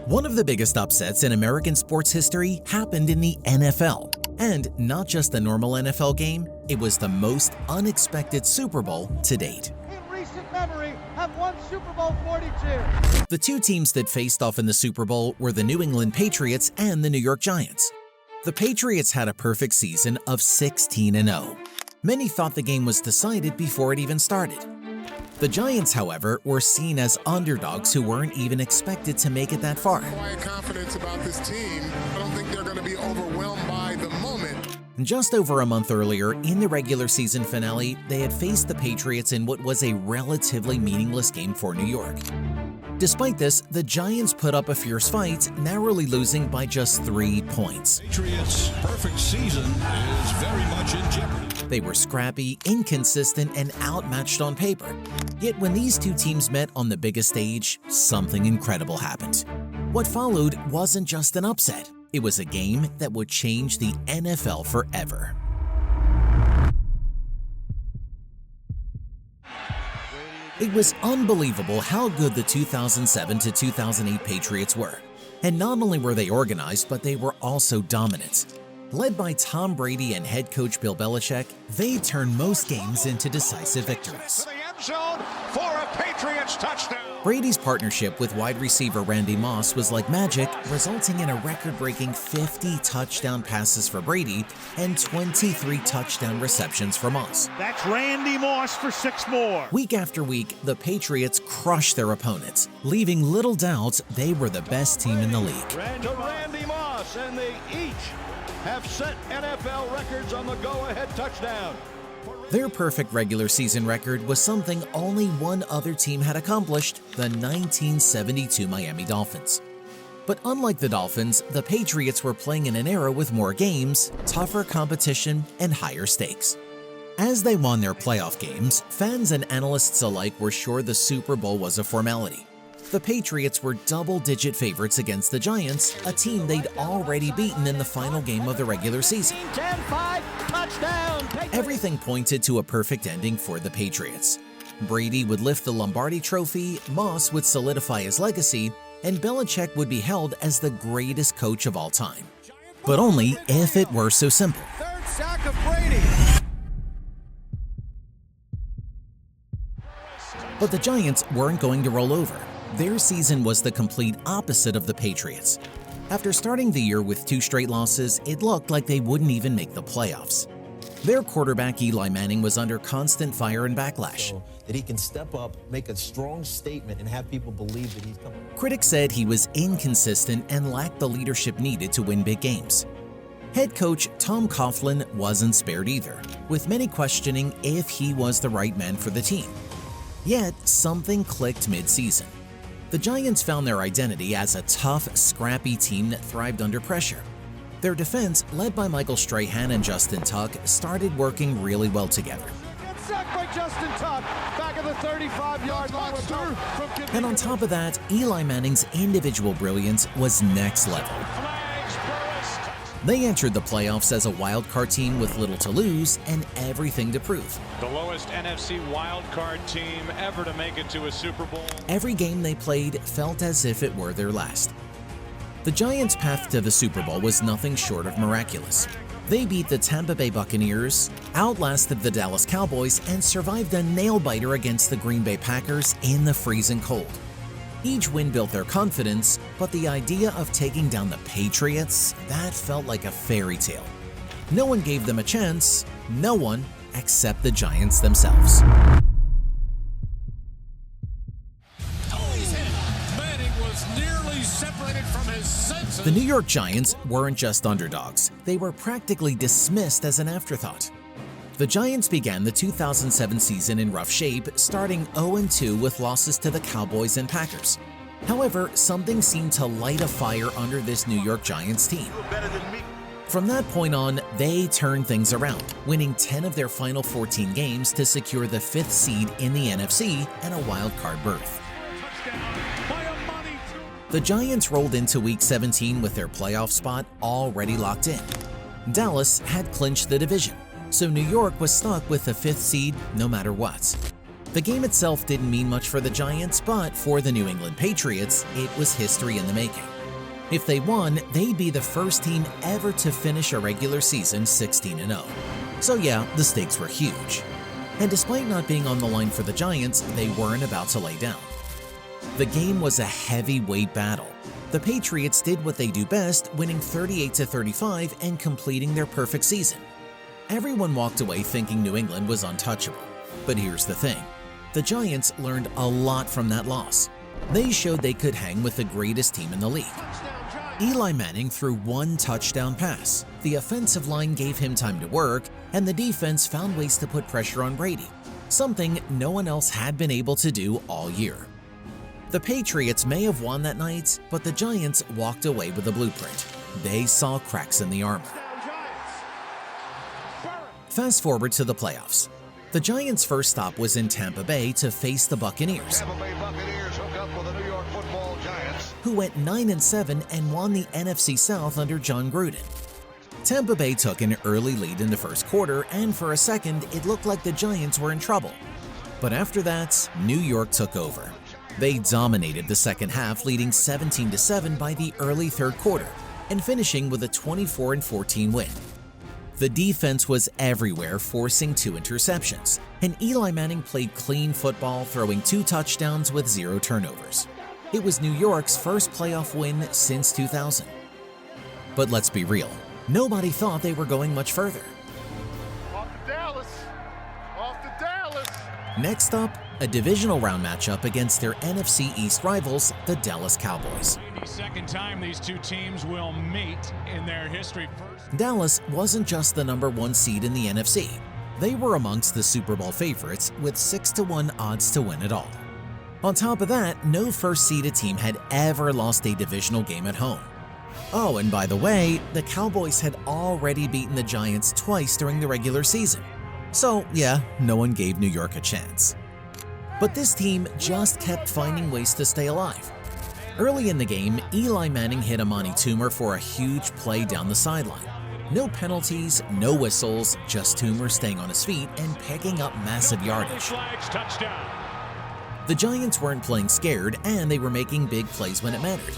One of the biggest upsets in American sports history happened in the NFL. And not just a normal NFL game, it was the most unexpected Super Bowl to date. In recent memory, have won Super Bowl 42. The two teams that faced off in the Super Bowl were the New England Patriots and the New York Giants. The Patriots had a perfect season of 16-0. Many thought the game was decided before it even started. The Giants, however, were seen as underdogs who weren't even expected to make it that far. Quiet confidence about this team. I don't think they're going to be overwhelmed by the moment. Just over a month earlier, in the regular season finale, they had faced the Patriots in what was a relatively meaningless game for New York. Despite this, the Giants put up a fierce fight, narrowly losing by just 3 points. Patriots' perfect season is very much in jeopardy. They were scrappy, inconsistent, and outmatched on paper. Yet when these two teams met on the biggest stage, something incredible happened. What followed wasn't just an upset. It was a game that would change the NFL forever. It was unbelievable how good the 2007 to 2008 Patriots were. And not only were they organized, but they were also dominant. Led by Tom Brady and head coach Bill Belichick, they turned most games into decisive victories. For a Patriots touchdown. Brady's partnership with wide receiver Randy Moss was like magic, resulting in a record-breaking 50 touchdown passes for Brady and 23 touchdown receptions for Moss. That's Randy Moss for 6 more. Week after week, the Patriots crushed their opponents, leaving little doubt they were the best team in the league. Randy Moss, and they each have set NFL records on the go-ahead touchdown. Their perfect regular season record was something only one other team had accomplished, the 1972 Miami Dolphins. But unlike the Dolphins, the Patriots were playing in an era with more games, tougher competition, and higher stakes. As they won their playoff games, fans and analysts alike were sure the Super Bowl was a formality. The Patriots were double-digit favorites against the Giants, a team they'd already beaten in the final game of the regular season. 10-5, touchdown, Patriots. Everything pointed to a perfect ending for the Patriots. Brady would lift the Lombardi Trophy, Moss would solidify his legacy, and Belichick would be held as the greatest coach of all time. But only if it were so simple. Third sack of Brady. But the Giants weren't going to roll over. Their season was the complete opposite of the Patriots. After starting the year with 2 straight losses, it looked like they wouldn't even make the playoffs. Their quarterback Eli Manning was under constant fire and backlash. That he can step up, make a strong statement, and have people believe that he's coming. Critics said he was inconsistent and lacked the leadership needed to win big games. Head coach Tom Coughlin wasn't spared either, with many questioning if he was the right man for the team. Yet, something clicked mid-season. The Giants found their identity as a tough, scrappy team that thrived under pressure. Their defense, led by Michael Strahan and Justin Tuck, started working really well together. Gets sacked by Justin Tuck, back of the 35-yard line with from And on top of that, Eli Manning's individual brilliance was next level. They entered the playoffs as a wildcard team with little to lose and everything to prove. The lowest NFC wildcard team ever to make it to a Super Bowl. Every game they played felt as if it were their last. The Giants' path to the Super Bowl was nothing short of miraculous. They beat the Tampa Bay Buccaneers, outlasted the Dallas Cowboys, and survived a nail-biter against the Green Bay Packers in the freezing cold. Each win built their confidence, but the idea of taking down the Patriots, that felt like a fairy tale. No one gave them a chance, no one except the Giants themselves. Manning was nearly separated from his senses. The New York Giants weren't just underdogs, they were practically dismissed as an afterthought. The Giants began the 2007 season in rough shape, starting 0-2 with losses to the Cowboys and Packers. However, something seemed to light a fire under this New York Giants team. From that point on, they turned things around, winning 10 of their final 14 games to secure the 5th seed in the NFC and a wild-card berth. The Giants rolled into Week 17 with their playoff spot already locked in. Dallas had clinched the division, so New York was stuck with the 5th seed no matter what. The game itself didn't mean much for the Giants, but for the New England Patriots, it was history in the making. If they won, they'd be the first team ever to finish a regular season 16-0. So yeah, the stakes were huge. And despite not being on the line for the Giants, they weren't about to lay down. The game was a heavyweight battle. The Patriots did what they do best, winning 38-35 and completing their perfect season. Everyone walked away thinking New England was untouchable. But here's the thing. The Giants learned a lot from that loss. They showed they could hang with the greatest team in the league. Eli Manning threw one touchdown pass. The offensive line gave him time to work, and the defense found ways to put pressure on Brady, something no one else had been able to do all year. The Patriots may have won that night, but the Giants walked away with a blueprint. They saw cracks in the armor. Fast forward to the playoffs. The Giants' first stop was in Tampa Bay to face the Buccaneers, who went 9-7 and won the NFC South under John Gruden. Tampa Bay took an early lead in the first quarter, and for a second, it looked like the Giants were in trouble. But after that, New York took over. They dominated the second half, leading 17-7 by the early third quarter, and finishing with a 24-14 win. The defense was everywhere, forcing 2 interceptions, and Eli Manning played clean football, throwing 2 touchdowns with 0 turnovers. It was New York's first playoff win since 2000. But let's be real, nobody thought they were going much further. Off to Dallas. Off to Dallas. Next up, a divisional round matchup against their NFC East rivals, the Dallas Cowboys. 82nd time these two teams will meet in their history. Dallas wasn't just the #1 seed in the NFC. They were amongst the Super Bowl favorites with 6-1 odds to win it all. On top of that, no first-seeded team had ever lost a divisional game at home. Oh, and by the way, the Cowboys had already beaten the Giants twice during the regular season. So yeah, no one gave New York a chance. But this team just kept finding ways to stay alive. Early in the game, Eli Manning hit Amani Toomer for a huge play down the sideline. No penalties, no whistles, just Toomer staying on his feet and picking up massive yardage. The Giants weren't playing scared, and they were making big plays when it mattered.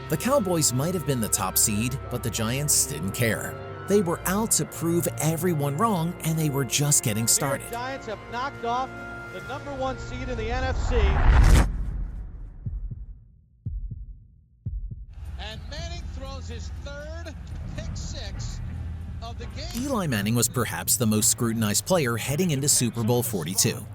The Cowboys might have been the top seed, but the Giants didn't care. They were out to prove everyone wrong, and they were just getting started. The Giants have knocked off the #1 seed in the NFC. And Manning throws his third pick-6 of the game. Eli Manning was perhaps the most scrutinized player heading into Super Bowl 42.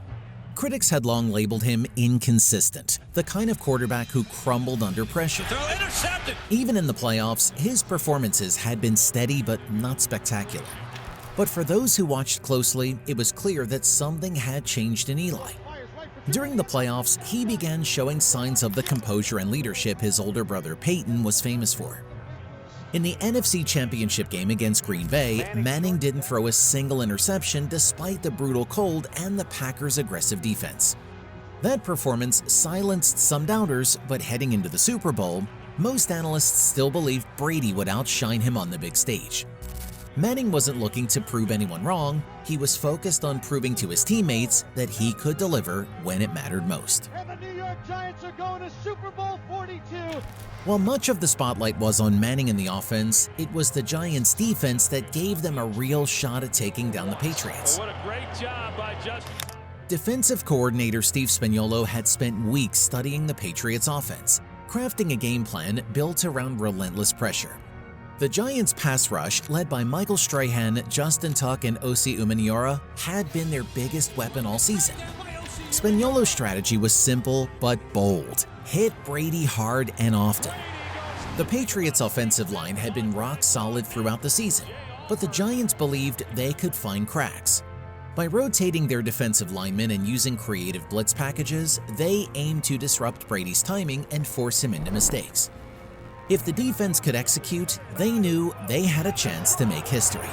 Critics had long labeled him inconsistent, the kind of quarterback who crumbled under pressure. Throw intercepted. Even in the playoffs, his performances had been steady but not spectacular. But for those who watched closely, it was clear that something had changed in Eli. During the playoffs, he began showing signs of the composure and leadership his older brother Peyton was famous for. In the NFC Championship game against Green Bay, Manning didn't throw a single interception despite the brutal cold and the Packers' aggressive defense. That performance silenced some doubters, but heading into the Super Bowl, most analysts still believed Brady would outshine him on the big stage. Manning wasn't looking to prove anyone wrong, he was focused on proving to his teammates that he could deliver when it mattered most. And the New York Giants are going to Super Bowl 42. While much of the spotlight was on Manning and the offense, it was the Giants' defense that gave them a real shot at taking down the Patriots. What a great job by Justin. Defensive coordinator Steve Spagnuolo had spent weeks studying the Patriots' offense, crafting a game plan built around relentless pressure. The Giants' pass rush, led by Michael Strahan, Justin Tuck, and Osi Umenyiora, had been their biggest weapon all season. Spagnuolo's strategy was simple but bold: hit Brady hard and often. The Patriots' offensive line had been rock solid throughout the season, but the Giants believed they could find cracks. By rotating their defensive linemen and using creative blitz packages, they aimed to disrupt Brady's timing and force him into mistakes. If the defense could execute, they knew they had a chance to make history.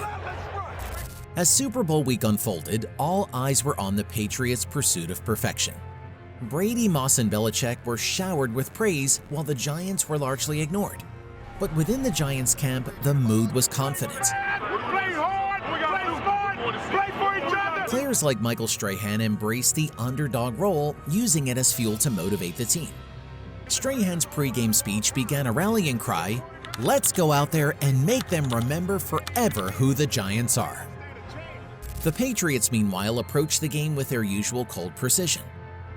As Super Bowl week unfolded, all eyes were on the Patriots' pursuit of perfection. Brady, Moss, and Belichick were showered with praise while the Giants were largely ignored. But within the Giants camp, the mood was confident. Players like Michael Strahan embraced the underdog role, using it as fuel to motivate the team. Strahan's pregame speech began a rallying cry, "Let's go out there and make them remember forever who the Giants are." The Patriots, meanwhile, approached the game with their usual cold precision.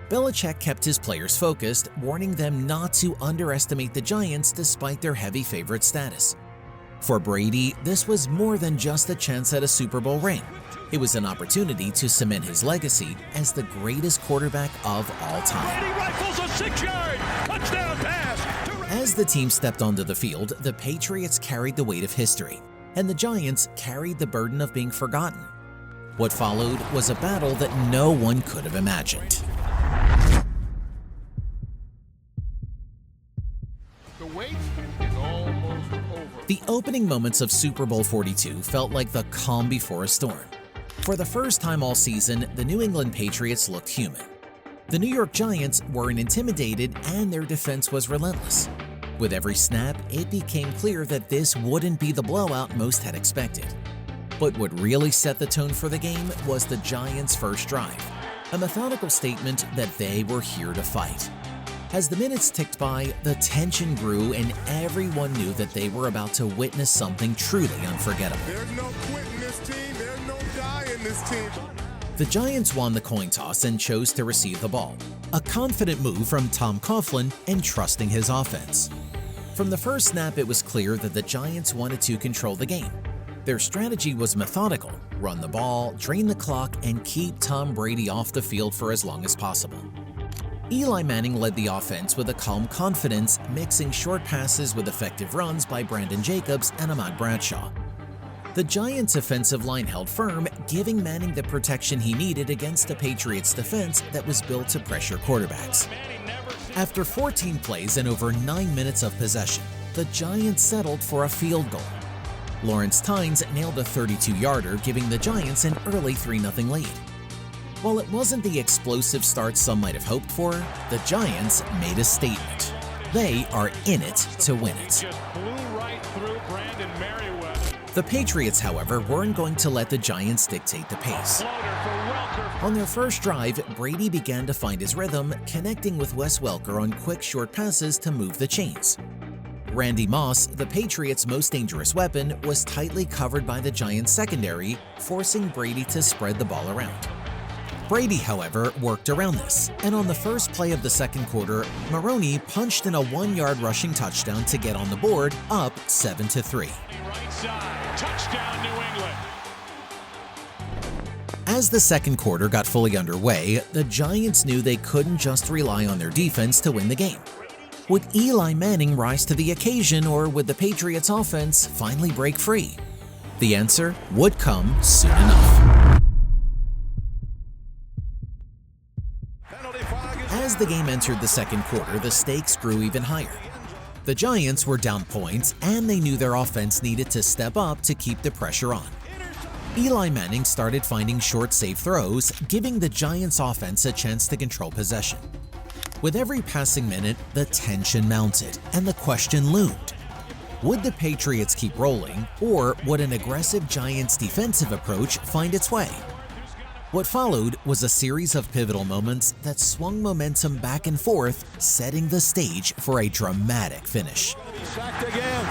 Belichick kept his players focused, warning them not to underestimate the Giants despite their heavy favorite status. For Brady, this was more than just a chance at a Super Bowl ring. It was an opportunity to cement his legacy as the greatest quarterback of all time. Brady rifles a 6-yard touchdown pass. As the team stepped onto the field, the Patriots carried the weight of history, and the Giants carried the burden of being forgotten. What followed was a battle that no one could have imagined. The wait is almost over. The opening moments of Super Bowl 42 felt like the calm before a storm. For the first time all season, the New England Patriots looked human. The New York Giants weren't intimidated, and their defense was relentless. With every snap, it became clear that this wouldn't be the blowout most had expected. But what really set the tone for the game was the Giants' first drive, a methodical statement that they were here to fight. As the minutes ticked by, the tension grew and everyone knew that they were about to witness something truly unforgettable. There's no quit in this team. There's no die in this team. The Giants won the coin toss and chose to receive the ball, a confident move from Tom Coughlin and trusting his offense. From the first snap, it was clear that the Giants wanted to control the game. Their strategy was methodical: run the ball, drain the clock, and keep Tom Brady off the field for as long as possible. Eli Manning led the offense with a calm confidence, mixing short passes with effective runs by Brandon Jacobs and Ahmad Bradshaw. The Giants' offensive line held firm, giving Manning the protection he needed against the Patriots' defense that was built to pressure quarterbacks. After 14 plays and over 9 minutes of possession, the Giants settled for a field goal. Lawrence Tynes nailed a 32-yarder, giving the Giants an early 3-0 lead. While it wasn't the explosive start some might have hoped for, the Giants made a statement. They are in it to win it. Just blew right through Brandon Merriweather. The Patriots, however, weren't going to let the Giants dictate the pace. On their first drive, Brady began to find his rhythm, connecting with Wes Welker on quick short passes to move the chains. Randy Moss, the Patriots' most dangerous weapon, was tightly covered by the Giants' secondary, forcing Brady to spread the ball around. Brady, however, worked around this, and on the first play of the second quarter, Maroney punched in a 1-yard rushing touchdown to get on the board, up 7-3. Right side, touchdown New England. As the second quarter got fully underway, the Giants knew they couldn't just rely on their defense to win the game. Would Eli Manning rise to the occasion, or would the Patriots' offense finally break free? The answer would come soon enough. As the game entered the second quarter, the stakes grew even higher. The Giants were down points, and they knew their offense needed to step up to keep the pressure on. Eli Manning started finding short, safe throws, giving the Giants' offense a chance to control possession. With every passing minute, the tension mounted, and the question loomed. Would the Patriots keep rolling, or would an aggressive Giants defensive approach find its way? What followed was a series of pivotal moments that swung momentum back and forth, setting the stage for a dramatic finish. Sacked again.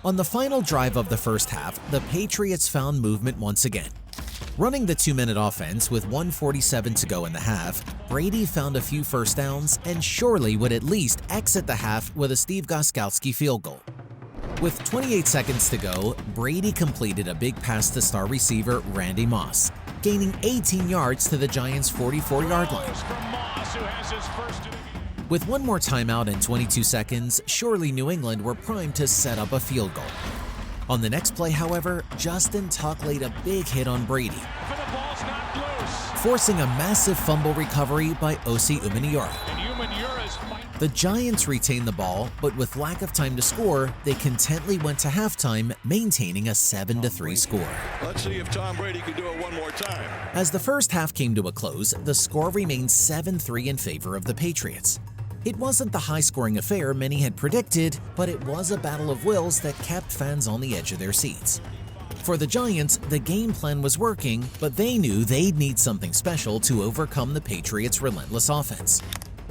On the final drive of the first half, the Patriots found movement once again. Running the 2-minute offense with 1:47 to go in the half, Brady found a few first downs and surely would at least exit the half with a Steve Gostkowski field goal. With 28 seconds to go, Brady completed a big pass to star receiver Randy Moss, gaining 18 yards to the Giants' 44-yard line. With one more timeout and 22 seconds, surely New England were primed to set up a field goal. On the next play, however, Justin Tuck laid a big hit on Brady, forcing a massive fumble recovery by Osi Umenyiora. The Giants retained the ball, but with lack of time to score, they contently went to halftime, maintaining a 7-3 score. Let's see if Tom Brady can do it one more time. As the first half came to a close, the score remained 7-3 in favor of the Patriots. It wasn't the high-scoring affair many had predicted, but it was a battle of wills that kept fans on the edge of their seats. For the Giants, the game plan was working, but they knew they'd need something special to overcome the Patriots' relentless offense.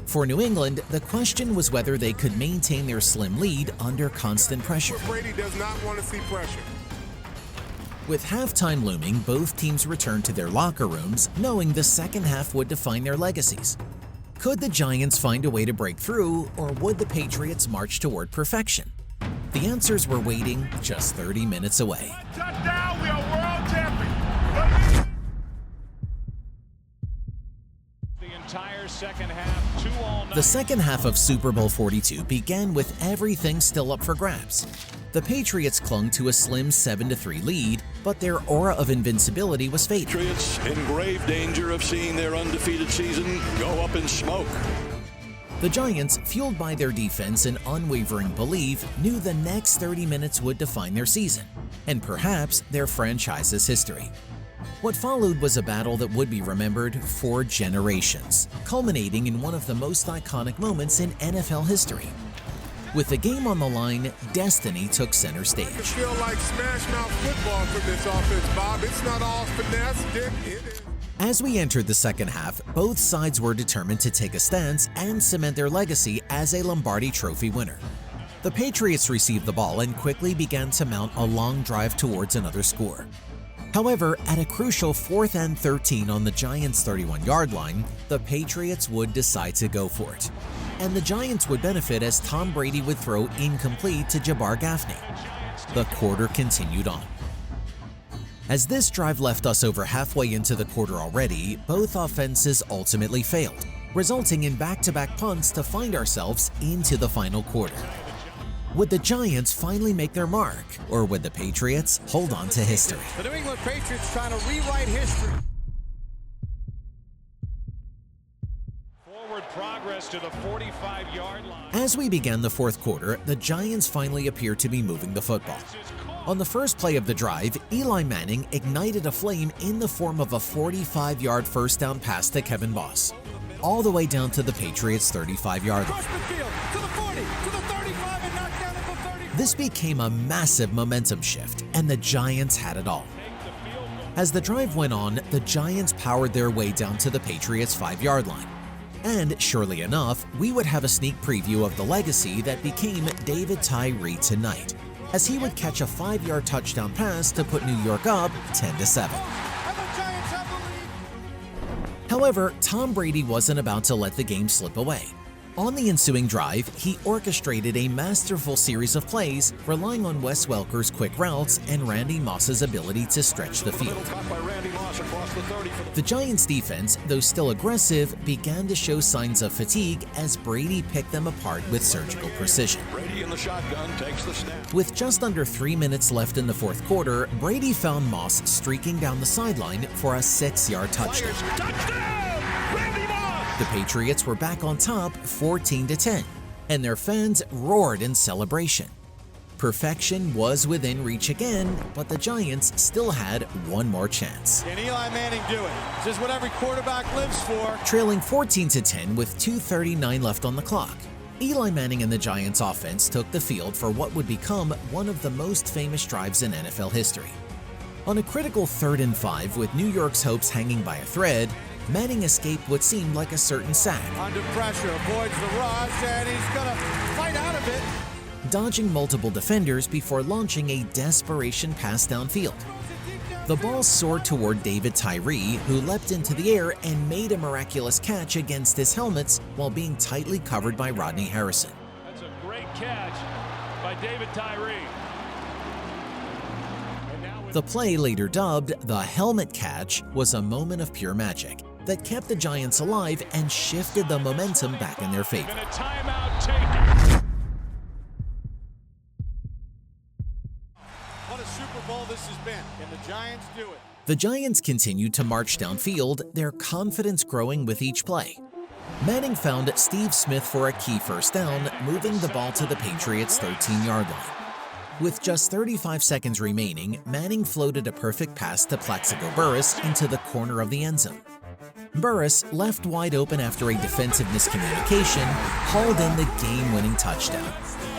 For New England, the question was whether they could maintain their slim lead under constant pressure. Brady does not want to see pressure. With halftime looming, both teams returned to their locker rooms, knowing the second half would define their legacies. Could the Giants find a way to break through, or would the Patriots march toward perfection? The answers were waiting just 30 minutes away. Touchdown, we are world champions. The entire second half, 2-all. The second half of Super Bowl 42 began with everything still up for grabs. The Patriots clung to a slim 7-3 lead, but their aura of invincibility was fading. Patriots in grave danger of seeing their undefeated season go up in smoke. The Giants, fueled by their defense and unwavering belief, knew the next 30 minutes would define their season, and perhaps their franchise's history. What followed was a battle that would be remembered for generations, culminating in one of the most iconic moments in NFL history. With the game on the line, destiny took center stage. I feel like smash mouth football from this offense, Bob. It's not all finesse, Dick. It is. As we entered the second half, both sides were determined to take a stance and cement their legacy as a Lombardi Trophy winner. The Patriots received the ball and quickly began to mount a long drive towards another score. However, at a crucial 4th and 13 on the Giants' 31-yard line, the Patriots would decide to go for it. And the Giants would benefit as Tom Brady would throw incomplete to Jabbar Gaffney. The quarter continued on. As this drive left us over halfway into the quarter already, both offenses ultimately failed, resulting in back-to-back punts to find ourselves into the final quarter. Would the Giants finally make their mark, or would the Patriots hold on to history? The New England Patriots trying to rewrite history. Forward progress to the 45-yard line. As we began the fourth quarter, the Giants finally appeared to be moving the football. On the first play of the drive, Eli Manning ignited a flame in the form of a 45-yard first down pass to Kevin Boss, all the way down to the Patriots' 35-yard line. This became a massive momentum shift, and the Giants had it all. As the drive went on, the Giants powered their way down to the Patriots' 5-yard line. And surely enough, we would have a sneak preview of the legacy that became David Tyree tonight, as he would catch a 5-yard touchdown pass to put New York up 10-7. However, Tom Brady wasn't about to let the game slip away. On the ensuing drive, he orchestrated a masterful series of plays, relying on Wes Welker's quick routes and Randy Moss's ability to stretch the field. The Giants' defense, though still aggressive, began to show signs of fatigue as Brady picked them apart with surgical precision. Brady in the shotgun takes the snap. With just under 3 minutes left in the fourth quarter, Brady found Moss streaking down the sideline for a 6-yard touchdown. The Patriots were back on top 14-10, and their fans roared in celebration. Perfection was within reach again, but the Giants still had one more chance. Can Eli Manning do it? This is what every quarterback lives for. Trailing 14-10 with 2:39 left on the clock, Eli Manning and the Giants offense took the field for what would become one of the most famous drives in NFL history. On a critical 3rd and 5 with New York's hopes hanging by a thread, Manning escaped what seemed like a certain sack. Under pressure, avoids the rush, and he's gonna fight out of it. Dodging multiple defenders before launching a desperation pass downfield. The ball soared toward David Tyree, who leapt into the air and made a miraculous catch against his helmets while being tightly covered by Rodney Harrison. That's a great catch by David Tyree. The play, later dubbed the helmet catch, was a moment of pure magic that kept the Giants alive and shifted the momentum back in their favor. And a timeout taken. What a Super Bowl this has been. Can the Giants do it? The Giants continued to march downfield, their confidence growing with each play. Manning found Steve Smith for a key first down, moving the ball to the Patriots' 13-yard line. With just 35 seconds remaining, Manning floated a perfect pass to Plaxico Burress into the corner of the end zone. Burress, left wide open after a defensive miscommunication, hauled in the game-winning touchdown.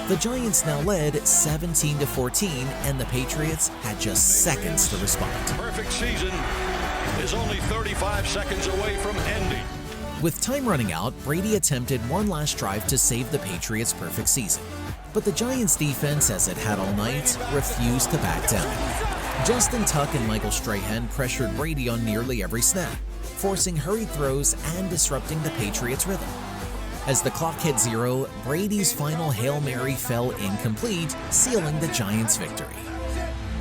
The Giants now led 17-14, and the Patriots had just seconds to respond. Perfect season is only 35 seconds away from ending. With time running out, Brady attempted one last drive to save the Patriots' perfect season. But the Giants' defense, as it had all night, refused to back down. Justin Tuck and Michael Strahan pressured Brady on nearly every snap, forcing hurried throws and disrupting the Patriots' rhythm. As the clock hit 0, Brady's final Hail Mary fell incomplete, sealing the Giants' victory.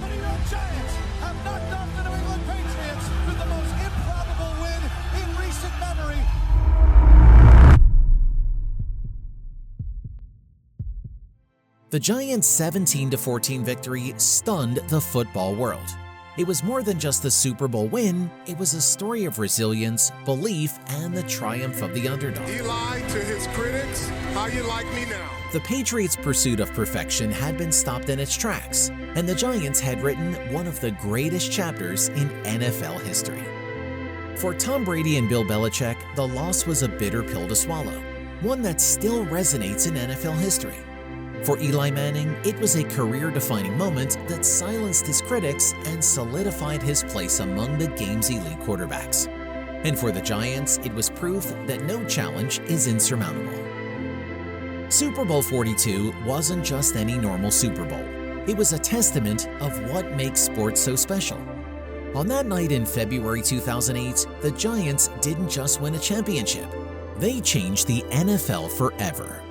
The New York Giants have knocked off the New England Patriots with the most improbable win in recent memory. The Giants' 17-14 victory stunned the football world. It was more than just a Super Bowl win, it was a story of resilience, belief, and the triumph of the underdog. Eli, to his critics, how you like me now? The Patriots' pursuit of perfection had been stopped in its tracks, and the Giants had written one of the greatest chapters in NFL history. For Tom Brady and Bill Belichick, the loss was a bitter pill to swallow, one that still resonates in NFL history. For Eli Manning, it was a career-defining moment that silenced his critics and solidified his place among the game's elite quarterbacks. And for the Giants, it was proof that no challenge is insurmountable. Super Bowl 42 wasn't just any normal Super Bowl. It was a testament of what makes sports so special. On that night in February 2008, the Giants didn't just win a championship. They changed the NFL forever.